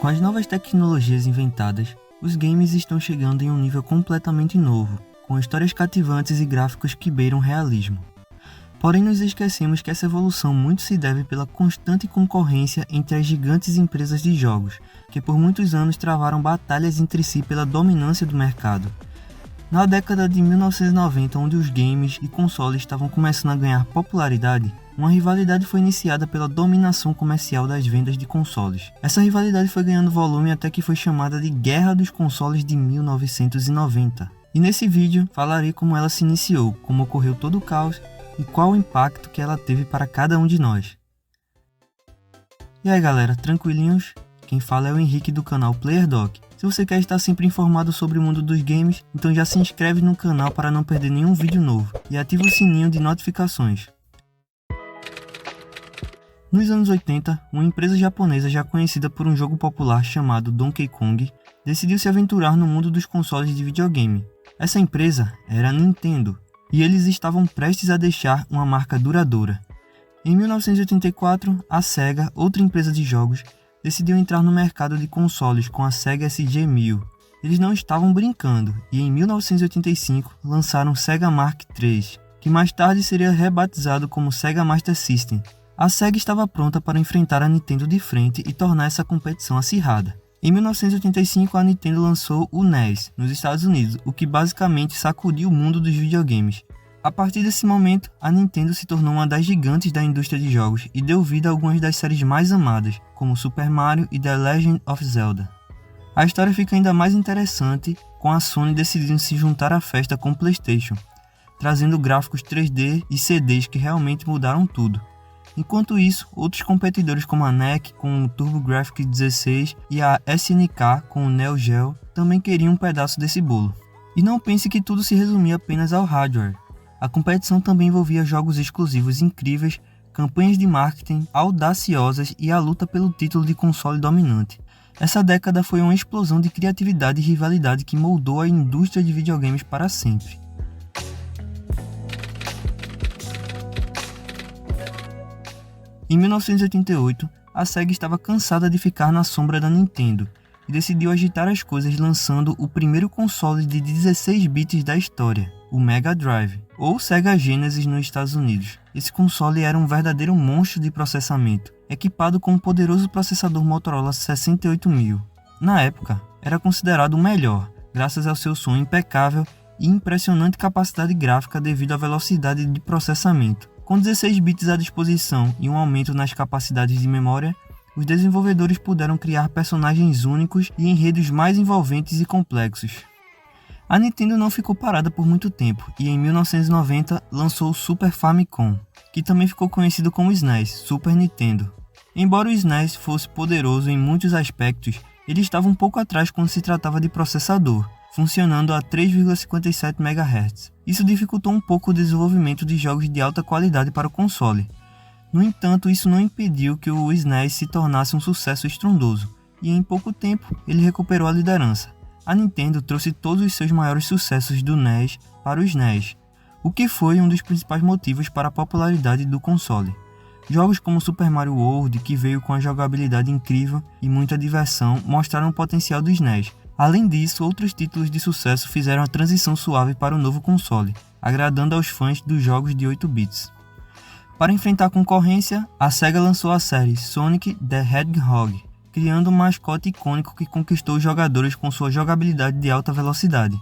Com as novas tecnologias inventadas, os games estão chegando em um nível completamente novo, com histórias cativantes e gráficos que beiram realismo. Porém, nos esquecemos que essa evolução muito se deve pela constante concorrência entre as gigantes empresas de jogos, que por muitos anos travaram batalhas entre si pela dominância do mercado. Na década de 1990, onde os games e consoles estavam começando a ganhar popularidade, uma rivalidade foi iniciada pela dominação comercial das vendas de consoles. Essa rivalidade foi ganhando volume até que foi chamada de Guerra dos Consoles de 1990. E nesse vídeo falarei como ela se iniciou, como ocorreu todo o caos e qual o impacto que ela teve para cada um de nós. E aí galera, tranquilinhos? Quem fala é o Henrique do canal PlayerDoc. Se você quer estar sempre informado sobre o mundo dos games, então já se inscreve no canal para não perder nenhum vídeo novo e ativa o sininho de notificações. Nos anos 80, uma empresa japonesa já conhecida por um jogo popular chamado Donkey Kong decidiu se aventurar no mundo dos consoles de videogame. Essa empresa era a Nintendo, e eles estavam prestes a deixar uma marca duradoura. Em 1984, a Sega, outra empresa de jogos, decidiu entrar no mercado de consoles com a Sega SG-1000. Eles não estavam brincando, e em 1985 lançaram o Sega Mark III, que mais tarde seria rebatizado como Sega Master System. A Sega estava pronta para enfrentar a Nintendo de frente e tornar essa competição acirrada. Em 1985, a Nintendo lançou o NES nos Estados Unidos, o que basicamente sacudiu o mundo dos videogames. A partir desse momento, a Nintendo se tornou uma das gigantes da indústria de jogos e deu vida a algumas das séries mais amadas, como Super Mario e The Legend of Zelda. A história fica ainda mais interessante com a Sony decidindo se juntar à festa com o PlayStation, trazendo gráficos 3D e CDs que realmente mudaram tudo. Enquanto isso, outros competidores como a NEC com o TurboGrafx 16 e a SNK com o Neo Geo também queriam um pedaço desse bolo. E não pense que tudo se resumia apenas ao hardware. A competição também envolvia jogos exclusivos incríveis, campanhas de marketing audaciosas e a luta pelo título de console dominante. Essa década foi uma explosão de criatividade e rivalidade que moldou a indústria de videogames para sempre. Em 1988, a Sega estava cansada de ficar na sombra da Nintendo e decidiu agitar as coisas lançando o primeiro console de 16 bits da história, o Mega Drive, ou Sega Genesis nos Estados Unidos. Esse console era um verdadeiro monstro de processamento, equipado com um poderoso processador Motorola 68000. Na época, era considerado o melhor, graças ao seu som impecável e impressionante capacidade gráfica devido à velocidade de processamento. Com 16 bits à disposição e um aumento nas capacidades de memória, os desenvolvedores puderam criar personagens únicos e enredos mais envolventes e complexos. A Nintendo não ficou parada por muito tempo e em 1990 lançou o Super Famicom, que também ficou conhecido como SNES, Super Nintendo. Embora o SNES fosse poderoso em muitos aspectos, ele estava um pouco atrás quando se tratava de processador, funcionando a 3,57 MHz. Isso dificultou um pouco o desenvolvimento de jogos de alta qualidade para o console. No entanto, isso não impediu que o SNES se tornasse um sucesso estrondoso, e em pouco tempo ele recuperou a liderança. A Nintendo trouxe todos os seus maiores sucessos do NES para o SNES, o que foi um dos principais motivos para a popularidade do console. Jogos como Super Mario World, que veio com a jogabilidade incrível e muita diversão, mostraram o potencial do SNES. Além disso, outros títulos de sucesso fizeram a transição suave para o novo console, agradando aos fãs dos jogos de 8 bits. Para enfrentar a concorrência, a Sega lançou a série Sonic the Hedgehog, criando um mascote icônico que conquistou os jogadores com sua jogabilidade de alta velocidade.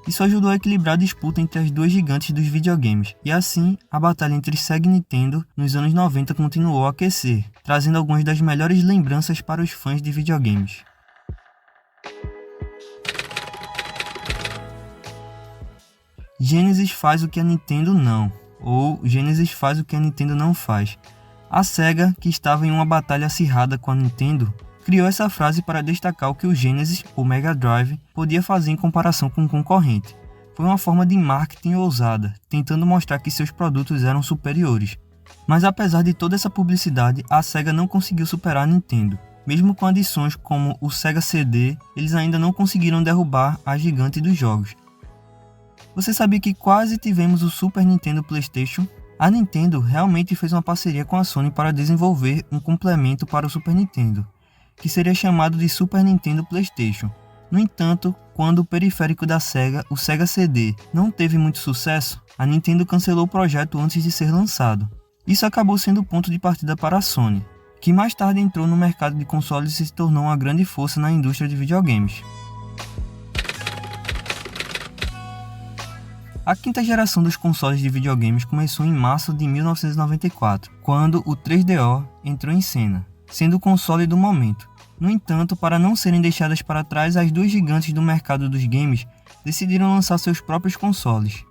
Isso ajudou a equilibrar a disputa entre as duas gigantes dos videogames, e assim, a batalha entre Sega e Nintendo nos anos 90 continuou a aquecer, trazendo algumas das melhores lembranças para os fãs de videogames. Genesis faz o que a Nintendo não, ou Genesis faz o que a Nintendo não faz. A Sega, que estava em uma batalha acirrada com a Nintendo, criou essa frase para destacar o que o Genesis, ou Mega Drive, podia fazer em comparação com o concorrente. Foi uma forma de marketing ousada, tentando mostrar que seus produtos eram superiores. Mas apesar de toda essa publicidade, a Sega não conseguiu superar a Nintendo. Mesmo com adições como o Sega CD, eles ainda não conseguiram derrubar a gigante dos jogos. Você sabia que quase tivemos o Super Nintendo PlayStation? A Nintendo realmente fez uma parceria com a Sony para desenvolver um complemento para o Super Nintendo. que seria chamado de Super Nintendo PlayStation. No entanto, quando o periférico da Sega, o Sega CD, não teve muito sucesso, a Nintendo cancelou o projeto antes de ser lançado. Isso acabou sendo o ponto de partida para a Sony, que mais tarde entrou no mercado de consoles e se tornou uma grande força na indústria de videogames. A quinta geração dos consoles de videogames começou em março de 1994, quando o 3DO entrou em cena, sendo o console do momento. No entanto, para não serem deixadas para trás, as duas gigantes do mercado dos games decidiram lançar seus próprios consoles.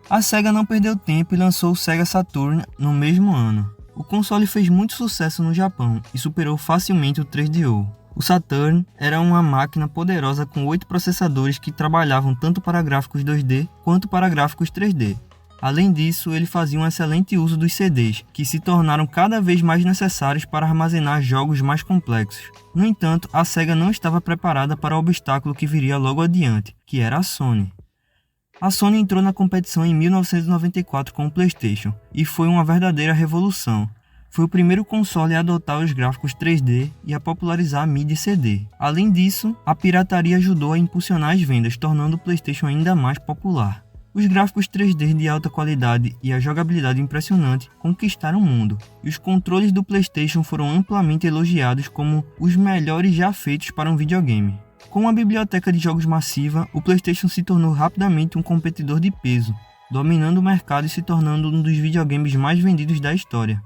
A Sega não perdeu tempo e lançou o Sega Saturn no mesmo ano. O console fez muito sucesso no Japão e superou facilmente o 3DO. O Saturn era uma máquina poderosa com 8 processadores que trabalhavam tanto para gráficos 2D quanto para gráficos 3D. Além disso, ele fazia um excelente uso dos CDs, que se tornaram cada vez mais necessários para armazenar jogos mais complexos. No entanto, a Sega não estava preparada para o obstáculo que viria logo adiante, que era a Sony. A Sony entrou na competição em 1994 com o PlayStation, e foi uma verdadeira revolução. Foi o primeiro console a adotar os gráficos 3D e a popularizar a mídia CD. Além disso, a pirataria ajudou a impulsionar as vendas, tornando o PlayStation ainda mais popular. Os gráficos 3D de alta qualidade e a jogabilidade impressionante conquistaram o mundo, e os controles do PlayStation foram amplamente elogiados como os melhores já feitos para um videogame. Com uma biblioteca de jogos massiva, o PlayStation se tornou rapidamente um competidor de peso, dominando o mercado e se tornando um dos videogames mais vendidos da história.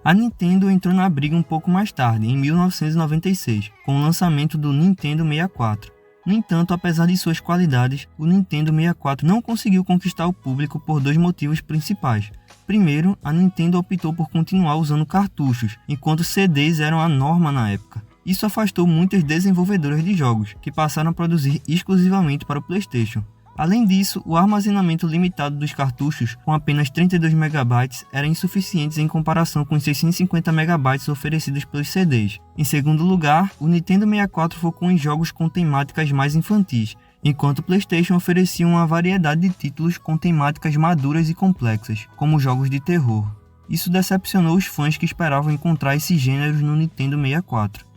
A Nintendo entrou na briga um pouco mais tarde, em 1996, com o lançamento do Nintendo 64. No entanto, apesar de suas qualidades, o Nintendo 64 não conseguiu conquistar o público por dois motivos principais. Primeiro, a Nintendo optou por continuar usando cartuchos, enquanto CDs eram a norma na época. Isso afastou muitas desenvolvedoras de jogos, que passaram a produzir exclusivamente para o PlayStation. Além disso, o armazenamento limitado dos cartuchos, com apenas 32 MB, era insuficiente em comparação com os 650 MB oferecidos pelos CDs. Em segundo lugar, o Nintendo 64 focou em jogos com temáticas mais infantis, enquanto o PlayStation oferecia uma variedade de títulos com temáticas maduras e complexas, como jogos de terror. Isso decepcionou os fãs que esperavam encontrar esses gêneros no Nintendo 64.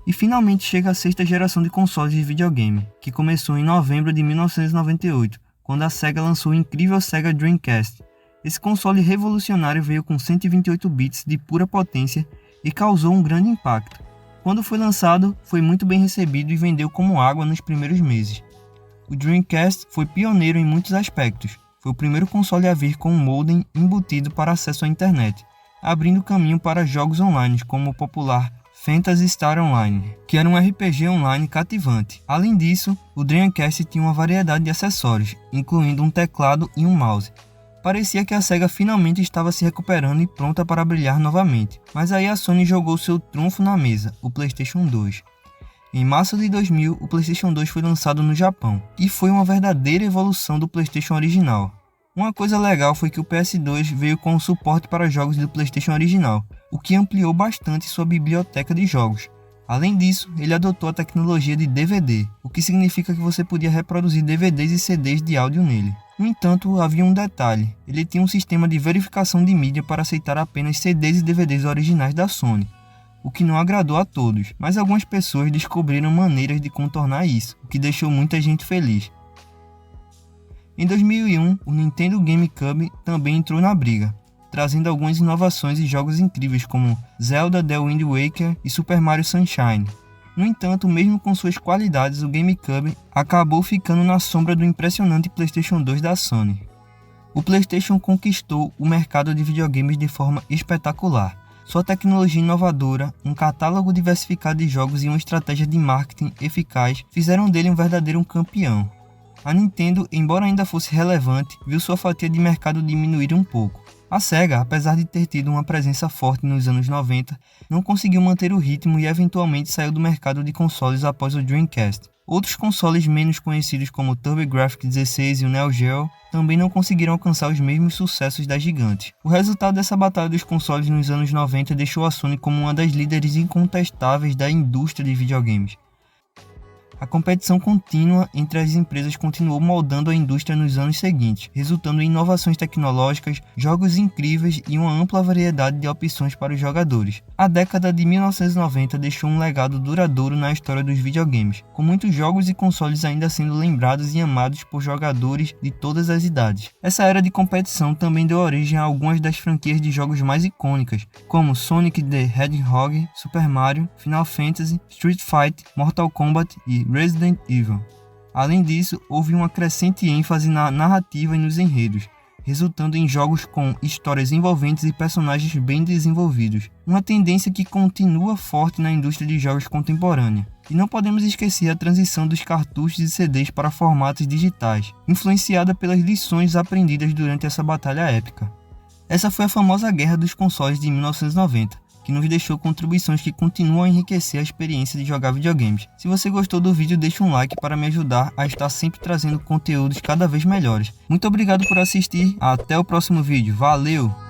E finalmente chega a sexta geração de consoles de videogame, que começou em novembro de 1998, quando a Sega lançou o incrível Sega Dreamcast. Esse console revolucionário veio com 128 bits de pura potência e causou um grande impacto. Quando foi lançado, foi muito bem recebido e vendeu como água nos primeiros meses. O Dreamcast foi pioneiro em muitos aspectos. Foi o primeiro console a vir com um modem embutido para acesso à internet, abrindo caminho para jogos online como o popular Phantasy Star Online, que era um RPG online cativante. Além disso, o Dreamcast tinha uma variedade de acessórios, incluindo um teclado e um mouse. Parecia que a Sega finalmente estava se recuperando e pronta para brilhar novamente, mas aí a Sony jogou seu trunfo na mesa, o PlayStation 2. Em março de 2000, o PlayStation 2 foi lançado no Japão, e foi uma verdadeira evolução do PlayStation original. Uma coisa legal foi que o PS2 veio com o suporte para jogos do PlayStation original, o que ampliou bastante sua biblioteca de jogos. Além disso, ele adotou a tecnologia de DVD, o que significa que você podia reproduzir DVDs e CDs de áudio nele. No entanto, havia um detalhe: ele tinha um sistema de verificação de mídia para aceitar apenas CDs e DVDs originais da Sony, o que não agradou a todos, mas algumas pessoas descobriram maneiras de contornar isso, o que deixou muita gente feliz. Em 2001, o Nintendo GameCube também entrou na briga, trazendo algumas inovações e jogos incríveis como Zelda The Wind Waker e Super Mario Sunshine. No entanto, mesmo com suas qualidades, o GameCube acabou ficando na sombra do impressionante PlayStation 2 da Sony. O PlayStation conquistou o mercado de videogames de forma espetacular. Sua tecnologia inovadora, um catálogo diversificado de jogos e uma estratégia de marketing eficaz fizeram dele um verdadeiro campeão. A Nintendo, embora ainda fosse relevante, viu sua fatia de mercado diminuir um pouco. A Sega, apesar de ter tido uma presença forte nos anos 90, não conseguiu manter o ritmo e eventualmente saiu do mercado de consoles após o Dreamcast. Outros consoles menos conhecidos como o TurboGrafx-16 e o Neo Geo também não conseguiram alcançar os mesmos sucessos das gigantes. O resultado dessa batalha dos consoles nos anos 90 deixou a Sony como uma das líderes incontestáveis da indústria de videogames. A competição contínua entre as empresas continuou moldando a indústria nos anos seguintes, resultando em inovações tecnológicas, jogos incríveis e uma ampla variedade de opções para os jogadores. A década de 1990 deixou um legado duradouro na história dos videogames, com muitos jogos e consoles ainda sendo lembrados e amados por jogadores de todas as idades. Essa era de competição também deu origem a algumas das franquias de jogos mais icônicas, como Sonic the Hedgehog, Super Mario, Final Fantasy, Street Fighter, Mortal Kombat e Resident Evil. Além disso, houve uma crescente ênfase na narrativa e nos enredos, resultando em jogos com histórias envolventes e personagens bem desenvolvidos, uma tendência que continua forte na indústria de jogos contemporânea. E não podemos esquecer a transição dos cartuchos e CDs para formatos digitais, influenciada pelas lições aprendidas durante essa batalha épica. Essa foi a famosa guerra dos consoles de 1990, que nos deixou contribuições que continuam a enriquecer a experiência de jogar videogames. Se você gostou do vídeo, deixa um like para me ajudar a estar sempre trazendo conteúdos cada vez melhores. Muito obrigado por assistir, até o próximo vídeo, valeu!